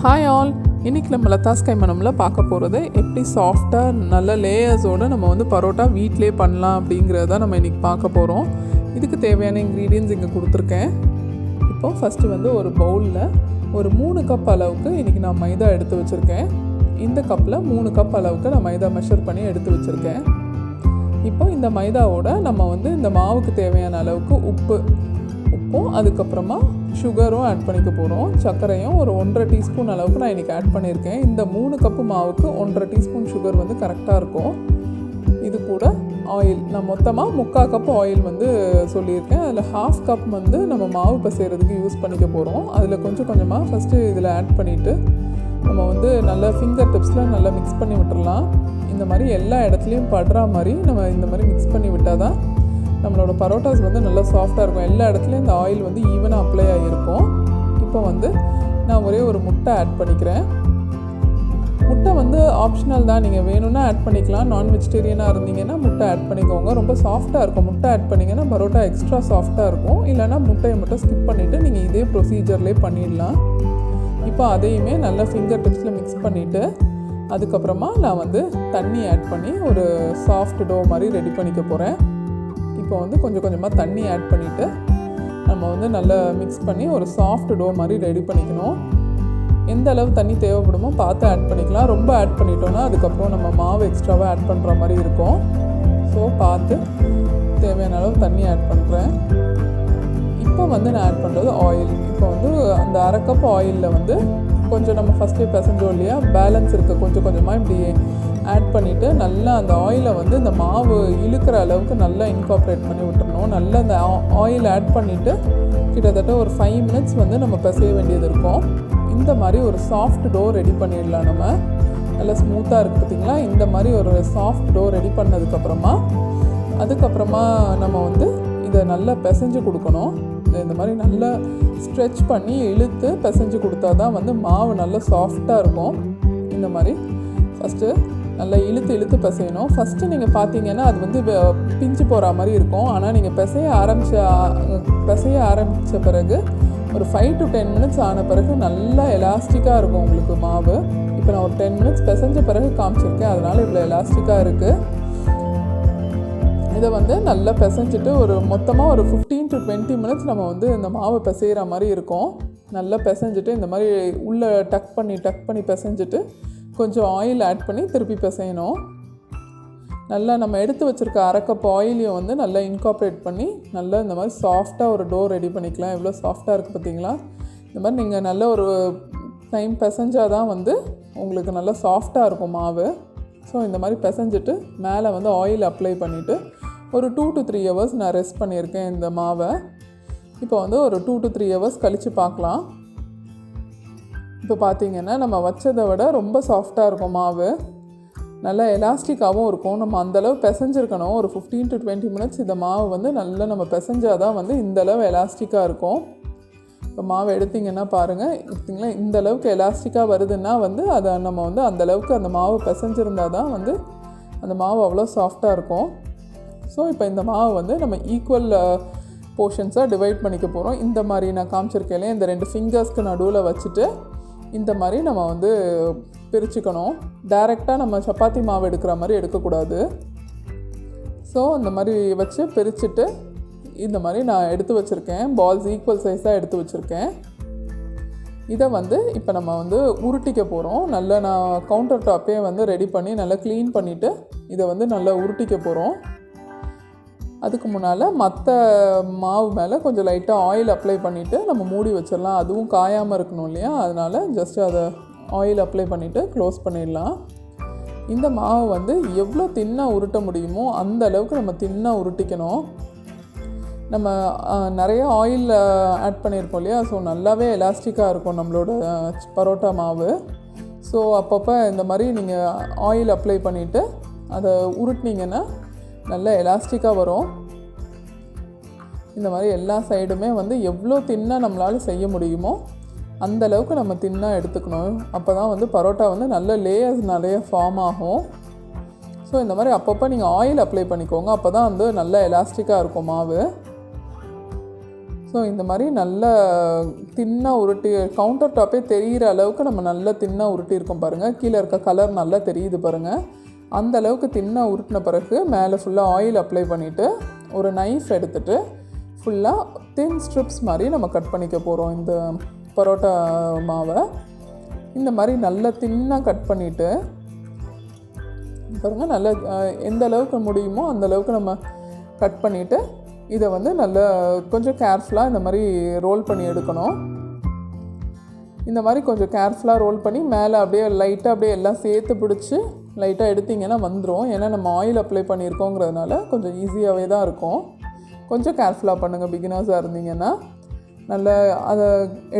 Hi all, இன்றைக்கி நம்ம லதாஸ் கைமனமில் பார்க்க போகிறது எப்படி சாஃப்டாக நல்ல லேயர்ஸோடு நம்ம வந்து பரோட்டா வீட்டிலே பண்ணலாம் அப்படிங்கிறத நம்ம இன்றைக்கி பார்க்க போகிறோம். இதுக்கு தேவையான இன்க்ரீடியன்ட்ஸ் இங்கே கொடுத்துருக்கேன். இப்போது ஃபஸ்ட்டு வந்து ஒரு பவுலில் ஒரு 3 கப் அளவுக்கு இன்றைக்கி நான் மைதா எடுத்து வச்சுருக்கேன். இந்த கப்பில் 3 கப் அளவுக்கு நான் மைதா மெஷர் பண்ணி எடுத்து வச்சுருக்கேன். இப்போ இந்த மைதாவோட நம்ம வந்து இந்த மாவுக்கு தேவையான அளவுக்கு உப்பும் அதுக்கப்புறமா சுகரும் ஆட் பண்ணிக்க போகிறோம். சர்க்கரையும் ஒரு 1.5 டீஸ்பூன் அளவுக்கு நான் இன்றைக்கி ஆட் பண்ணியிருக்கேன். இந்த 3 கப்பு மாவுக்கு 1.5 டீஸ்பூன் சுகர் வந்து கரெக்டாக இருக்கும். இது கூட ஆயில் நான் மொத்தமாக 3/4 கப் ஆயில் வந்து சொல்லியிருக்கேன். அதில் 1/2 கப் வந்து நம்ம மாவு பிசைகிறதுக்கு யூஸ் பண்ணிக்க போகிறோம். அதில் கொஞ்சம் கொஞ்சமாக ஃபஸ்ட்டு இதில் ஆட் பண்ணிவிட்டு நம்ம வந்து நல்லா ஃபிங்கர் டிப்ஸில் நல்லா மிக்ஸ் பண்ணி விட்டுடலாம். இந்த மாதிரி எல்லா இடத்துலையும் படுற மாதிரி நம்ம இந்த மாதிரி மிக்ஸ் பண்ணி விட்டால் தான் நம்மளோட பரோட்டாஸ் வந்து நல்லா சாஃப்டாக இருக்கும். எல்லா இடத்துலையும் இந்த ஆயில் வந்து ஈவனாக அப்ளை ஆகியிருக்கும். இப்போ வந்து நான் ஒரே ஒரு முட்டை ஆட் பண்ணிக்கிறேன். முட்டை வந்து ஆப்ஷனல் தான், நீங்கள் வேணும்னா ஆட் பண்ணிக்கலாம். நான் வெஜிடேரியனாக இருந்தீங்கன்னா முட்டை ஆட் பண்ணிக்கோங்க. ரொம்ப சாஃப்டாக இருக்கும். முட்டை ஆட் பண்ணிங்கன்னா பரோட்டா எக்ஸ்ட்ரா சாஃப்டாக இருக்கும். இல்லைனா முட்டையை மட்டும் ஸ்கிப் பண்ணிவிட்டு நீங்கள் இதே ப்ரொசீஜர்லேயே பண்ணிடலாம். இப்போ அதையுமே நல்லா ஃபிங்கர் டிப்ஸில் மிக்ஸ் பண்ணிவிட்டு அதுக்கப்புறமா நான் வந்து தண்ணி ஆட் பண்ணி ஒரு சாஃப்ட் டோ மாதிரி ரெடி பண்ணிக்க போகிறேன். இப்போ வந்து கொஞ்சம் கொஞ்சமாக தண்ணி ஆட் பண்ணிவிட்டு நம்ம வந்து நல்லா மிக்ஸ் பண்ணி ஒரு சாஃப்ட் டோ மாதிரி ரெடி பண்ணிக்கணும். எந்த அளவு தண்ணி தேவைப்படுமோ பார்த்து ஆட் பண்ணிக்கலாம். ரொம்ப ஆட் பண்ணிட்டோன்னா அதுக்கப்புறம் நம்ம மாவு எக்ஸ்ட்ராவாக ஆட் பண்ணுற மாதிரி இருக்கும். ஸோ பார்த்து தேவையான அளவு தண்ணி ஆட் பண்ணுறேன். இப்போ வந்து நான் ஆட் பண்ணுறது ஆயில். இப்போ வந்து அந்த 1/2 கப் ஆயிலில் வந்து கொஞ்சம் நம்ம ஃபஸ்ட்டே பிசைஞ்சோம் இல்லையா, பேலன்ஸ் இருக்க கொஞ்சம் கொஞ்சமாக இப்படி ஆட் பண்ணிவிட்டு நல்லா அந்த ஆயிலை வந்து இந்த மாவு இழுக்கிற அளவுக்கு நல்லா இன்கார்ப்ரேட் பண்ணி விட்டுறணும். நல்லா அந்த ஆயில் ஆட் பண்ணிவிட்டு கிட்டத்தட்ட ஒரு 5 மினிட்ஸ் வந்து நம்ம பிசைய வேண்டியது இருக்கும். இந்த மாதிரி ஒரு சாஃப்ட் டோ ரெடி பண்ணிடலாம். நம்ம நல்லா ஸ்மூத்தாக இருக்குது பார்த்திங்களா. இந்த மாதிரி ஒரு சாஃப்ட் டோ ரெடி பண்ணதுக்கப்புறமா அதுக்கப்புறமா நம்ம வந்து இதை நல்லா பிசைஞ்சு கொடுக்கணும். இந்த மாதிரி நல்லா ஸ்ட்ரெச் பண்ணி இழுத்து பிசைஞ்சு கொடுத்தா தான் வந்து மாவு நல்லா சாஃப்டாக இருக்கும். இந்த மாதிரி ஃபஸ்ட்டு நல்லா இழுத்து பிசையணும். ஃபஸ்ட்டு நீங்கள் பார்த்தீங்கன்னா அது வந்து பிஞ்சு போகிற மாதிரி இருக்கும். ஆனால் நீங்கள் பிசைய ஆரம்பித்த பிறகு ஒரு 5 to 10 மினிட்ஸ் ஆன பிறகு நல்லா எலாஸ்டிக்காக இருக்கும் உங்களுக்கு மாவு. இப்போ நான் ஒரு 10 மினிட்ஸ் பிசைஞ்ச பிறகு காமிச்சிருக்கேன், அதனால் இவ்வளோ எலாஸ்டிக்காக இருக்குது. இதை வந்து நல்லா பிசைஞ்சிட்டு ஒரு மொத்தமாக ஒரு 15 to 20 மினிட்ஸ் நம்ம வந்து இந்த மாவை பிசைகிற மாதிரி இருக்கும். நல்லா பிசைஞ்சிட்டு இந்த மாதிரி உள்ளே டக் பண்ணி பிசைஞ்சிட்டு கொஞ்சம் ஆயில் ஆட் பண்ணி திருப்பி பிசையணும். நல்லா நம்ம எடுத்து வச்சுருக்க 1/2 கப் ஆயிலையும் வந்து நல்லா இன்கார்ப்ரேட் பண்ணி நல்லா இந்த மாதிரி சாஃப்டாக ஒரு டோ ரெடி பண்ணிக்கலாம். எவ்வளோ சாஃப்டாக இருக்குது பார்த்தீங்களா. இந்த மாதிரி நீங்கள் நல்ல ஒரு டைம் பிசைஞ்சால் தான் வந்து உங்களுக்கு நல்லா சாஃப்டாக இருக்கும் மாவு. ஸோ இந்த மாதிரி பிசைஞ்சிட்டு மேலே வந்து ஆயில் அப்ளை பண்ணிவிட்டு ஒரு 2 to 3 ஹவர்ஸ் நான் ரெஸ்ட் பண்ணியிருக்கேன் இந்த மாவை. இப்போ வந்து ஒரு 2 to 3 ஹவர்ஸ் கழித்து பார்க்கலாம். இப்போ பார்த்திங்கன்னா நம்ம வச்சதை விட ரொம்ப சாஃப்டாக இருக்கும் மாவு. நல்லா எலாஸ்டிக்காகவும் இருக்கும். நம்ம அந்தளவு பிசைஞ்சிருக்கணும். ஒரு 15 to 20 மினிட்ஸ் இந்த மாவு வந்து நல்லா நம்ம பிசைஞ்சால் தான் வந்து இந்தளவு எலாஸ்டிக்காக இருக்கும். இப்போ மாவு எடுத்திங்கன்னா பாருங்கள், பார்த்தீங்களா, இந்த அளவுக்கு எலாஸ்டிக்காக வருதுன்னா வந்து அதை நம்ம வந்து அந்தளவுக்கு அந்த மாவு பிசைஞ்சிருந்தால் தான் வந்து அந்த மாவு அவ்வளோ சாஃப்டாக இருக்கும். ஸோ இப்போ இந்த மாவு வந்து நம்ம ஈக்குவல் போர்ஷன்ஸாக டிவைட் பண்ணிக்க போகிறோம். இந்த மாதிரி நான் காமிச்சிருக்கேன், இந்த 2 ஃபிங்கர்ஸ்க்கு நடுவில் வச்சுட்டு இந்த மாதிரி நம்ம வந்து பிரிச்சுக்கணும். டைரெக்டாக நம்ம சப்பாத்தி மாவு எடுக்கிற மாதிரி எடுக்கக்கூடாது. ஸோ இந்த மாதிரி வச்சு பிரிச்சுட்டு இந்த மாதிரி நான் எடுத்து வச்சுருக்கேன். பால்ஸ் ஈக்குவல் சைஸாக எடுத்து வச்சுருக்கேன். இதை வந்து இப்போ நம்ம வந்து உருட்டிக்க போகிறோம். நல்லா நான் கவுண்டர் டாப்பே வந்து ரெடி பண்ணி நல்லா க்ளீன் பண்ணிவிட்டு இதை வந்து நல்லா உருட்டிக்க போகிறோம். அதுக்கு முன்னால் மற்ற மாவு மேலே கொஞ்சம் லைட்டாக ஆயில் அப்ளை பண்ணிவிட்டு நம்ம மூடி வச்சிடலாம். அதுவும் காயாமல் இருக்கணும் இல்லையா, அதனால் ஜஸ்ட் அதை ஆயில் அப்ளை பண்ணிவிட்டு க்ளோஸ் பண்ணிடலாம். இந்த மாவு வந்து எவ்வளோ தின்னாக உருட்ட முடியுமோ அந்த அளவுக்கு நம்ம தின்னாக உருட்டிக்கணும். நம்ம நிறைய ஆயில் ஆட் பண்ணியிருக்கோம் இல்லையா, ஸோ நல்லாவே எலாஸ்டிக்காக இருக்கும் நம்மளோட பரோட்டா மாவு. ஸோ அப்பப்போ இந்த மாதிரி நீங்கள் ஆயில் அப்ளை பண்ணிவிட்டு அதை உருட்டினீங்கன்னா நல்லா எலாஸ்டிக்காக வரும். இந்த மாதிரி எல்லா சைடுமே வந்து எவ்வளோ தின்னாக நம்மளால் செய்ய முடியுமோ அந்த அளவுக்கு நம்ம தின்னாக எடுத்துக்கணும். அப்போ தான் வந்து பரோட்டா வந்து நல்ல லேயர்ஸ் நிறைய ஃபார்ம் ஆகும். ஸோ இந்த மாதிரி அப்பப்போ நீங்கள் ஆயில் அப்ளை பண்ணிக்கோங்க. அப்போ தான் வந்து நல்லா எலாஸ்டிக்காக இருக்கும் மாவு. ஸோ ஸோ இந்த மாதிரி நல்லா தின்னாக உருட்டி கவுண்டர் டாப்பே தெரிகிற அளவுக்கு நம்ம நல்லா தின்னாக உருட்டி இருக்கோம் பாருங்கள். கீழே இருக்க கலர் நல்லா தெரியுது பாருங்கள். அந்த அளவுக்கு தின்னாக உருட்டின பிறகு மேலே ஃபுல்லாக ஆயில் அப்ளை பண்ணிவிட்டு ஒரு நைஃப் எடுத்துகிட்டு ஃபுல்லாக தின் ஸ்ட்ரிப்ஸ் மாதிரி நம்ம கட் பண்ணிக்க போகிறோம். இந்த பரோட்டா மாவை இந்த மாதிரி நல்லா தின்னாக கட் பண்ணிவிட்டு பாருங்கள், நல்லா எந்த அளவுக்கு முடியுமோ அந்த அளவுக்கு நம்ம கட் பண்ணிவிட்டு இதை வந்து நல்லா கொஞ்சம் கேர்ஃபுல்லாக இந்த மாதிரி ரோல் பண்ணி எடுக்கணும். இந்த மாதிரி கொஞ்சம் கேர்ஃபுல்லாக ரோல் பண்ணி மேலே அப்படியே லைட்டாக அப்படியே எல்லாம் சேர்த்து பிடிச்சி லைட்டாக எடுத்திங்கன்னா வந்துடும். ஏன்னா நம்ம ஆயில் அப்ளை பண்ணியிருக்கோங்கிறதுனால கொஞ்சம் ஈஸியாகவே தான் இருக்கும். கொஞ்சம் கேர்ஃபுல்லாக பண்ணுங்கள் பிகினர்ஸாக இருந்தீங்கன்னா. நல்லா அதை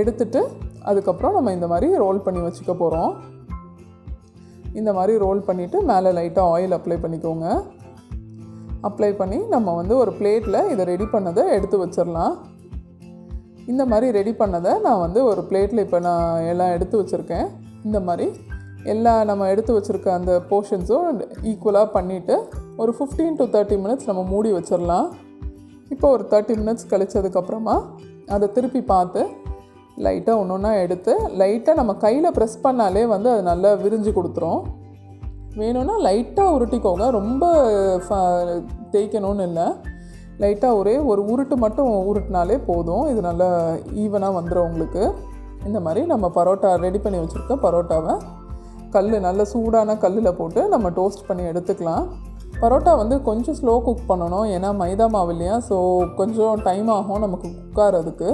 எடுத்துட்டு அதுக்கப்புறம் நம்ம இந்த மாதிரி ரோல் பண்ணி வச்சுக்க போகிறோம். இந்த மாதிரி ரோல் பண்ணிவிட்டு மேலே லைட்டாக ஆயில் அப்ளை பண்ணிக்கோங்க. அப்ளை பண்ணி நம்ம வந்து ஒரு பிளேட்டில் இதை ரெடி பண்ணதை எடுத்து வச்சிடலாம். இந்த மாதிரி ரெடி பண்ணதை நான் வந்து ஒரு பிளேட்டில் இப்போ நான் எல்லாம் எடுத்து வச்சுருக்கேன். இந்த மாதிரி எல்லா நம்ம எடுத்து வச்சுருக்க அந்த போர்ஷன்ஸும் ஈக்குவலாக பண்ணிவிட்டு ஒரு 15 to 30 minutes நம்ம மூடி வச்சிடலாம். இப்போ ஒரு 30 minutes கழிச்சதுக்கப்புறமா அதை திருப்பி பார்த்து லைட்டாக ஒன்று ஒன்றா எடுத்து லைட்டாக நம்ம கையில் ப்ரெஸ் பண்ணாலே வந்து அது நல்லா விரிஞ்சு கொடுத்துரும். வேணும்னா லைட்டாக உருட்டிக்கோங்க, ரொம்ப தேய்க்கணும்னு இல்லை. லைட்டாக ஒரே ஒரு உருட்டு மட்டும் உருட்டினாலே போதும். இது நல்லா ஈவனாக வந்துடும் உங்களுக்கு. இந்த மாதிரி நம்ம பரோட்டா ரெடி பண்ணி வச்சுருக்க பரோட்டாவை நல்ல சூடான கல்லில் போட்டு நம்ம டோஸ்ட் பண்ணி எடுத்துக்கலாம். பரோட்டா வந்து கொஞ்சம் ஸ்லோ குக் பண்ணணும், ஏன்னா மைதா மாவு இல்லையா. ஸோ கொஞ்சம் டைம் ஆகும் நமக்கு குக் ஆகிறதுக்கு.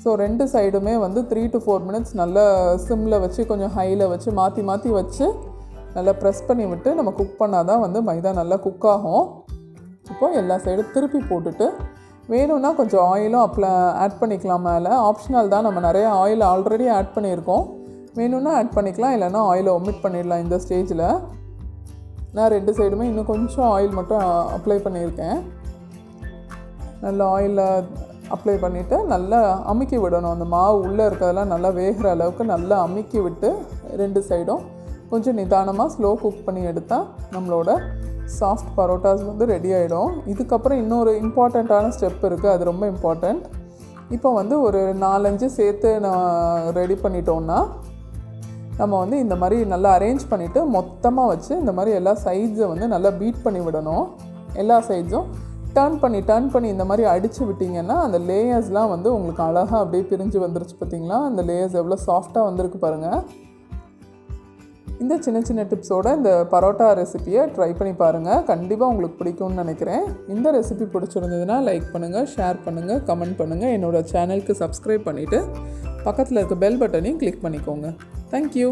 ஸோ 2 சைடுமே வந்து 3 to 4 minutes நல்லா சிம்மில் வச்சு கொஞ்சம் ஹையில் வச்சு மாற்றி மாற்றி வச்சு நல்லா ப்ரெஸ் பண்ணி விட்டு நம்ம குக் பண்ணால் தான் வந்து மைதா நல்லா குக் ஆகும். இப்போது எல்லா சைடும் திருப்பி போட்டுட்டு வேணும்னா கொஞ்சம் ஆயிலும் ஆட் பண்ணிக்கலாம். மேலே ஆப்ஷனல் தான், நம்ம நிறைய ஆயில் ஆல்ரெடி ஆட் பண்ணியிருக்கோம். வேணும்னா ஆட் பண்ணிக்கலாம், இல்லைனா ஆயிலை ஒமிட் பண்ணிடலாம். இந்த ஸ்டேஜில் நான் 2 சைடுமே இன்னும் கொஞ்சம் ஆயில் மட்டும் அப்ளை பண்ணியிருக்கேன். நல்லா ஆயிலில் அப்ளை பண்ணிவிட்டு நல்லா அமுக்கி விடணும். அந்த மாவு உள்ளே இருக்கிறதெல்லாம் நல்லா வேகிற அளவுக்கு நல்லா அமுக்கி விட்டு 2 சைடும் கொஞ்சம் நிதானமாக ஸ்லோ குக் பண்ணி எடுத்தால் நம்மளோட சாஃப்ட் பரோட்டாஸ் வந்து ரெடி ஆகிடும். இதுக்கப்புறம் இன்னொரு இம்பார்ட்டண்ட்டான ஸ்டெப் இருக்குது, அது ரொம்ப இம்பார்ட்டண்ட். இப்போ வந்து ஒரு 4-5 சேர்த்து நான் ரெடி பண்ணிட்டோன்னா நம்ம வந்து இந்த மாதிரி நல்லா அரேஞ்ச் பண்ணிவிட்டு மொத்தமாக வச்சு இந்த மாதிரி எல்லா சைட்ஸை வந்து நல்லா பீட் பண்ணி விடணும். எல்லா சைட்ஸும் டர்ன் பண்ணி இந்த மாதிரி அடித்து விட்டிங்கன்னா அந்த லேயர்ஸ்லாம் வந்து உங்களுக்கு அழகாக அப்படியே பிரிஞ்சு வந்துருச்சு. பார்த்திங்களா அந்த லேயர்ஸ் எவ்வளோ சாஃப்டாக வந்திருக்கு பாருங்கள். இந்த சின்ன சின்ன டிப்ஸோட இந்த பரோட்டா ரெசிப்பியை ட்ரை பண்ணி பாருங்கள். கண்டிப்பாக உங்களுக்கு பிடிக்கும்னு நினைக்கிறேன். இந்த ரெசிபி பிடிச்சிருந்ததுன்னா லைக் பண்ணுங்கள், ஷேர் பண்ணுங்கள், கமெண்ட் பண்ணுங்கள். என்னோடய சேனலுக்கு சப்ஸ்கிரைப் பண்ணிவிட்டு பக்கத்தில் இருக்க பெல் பட்டனையும் கிளிக் பண்ணிக்கோங்க. தேங்க்யூ.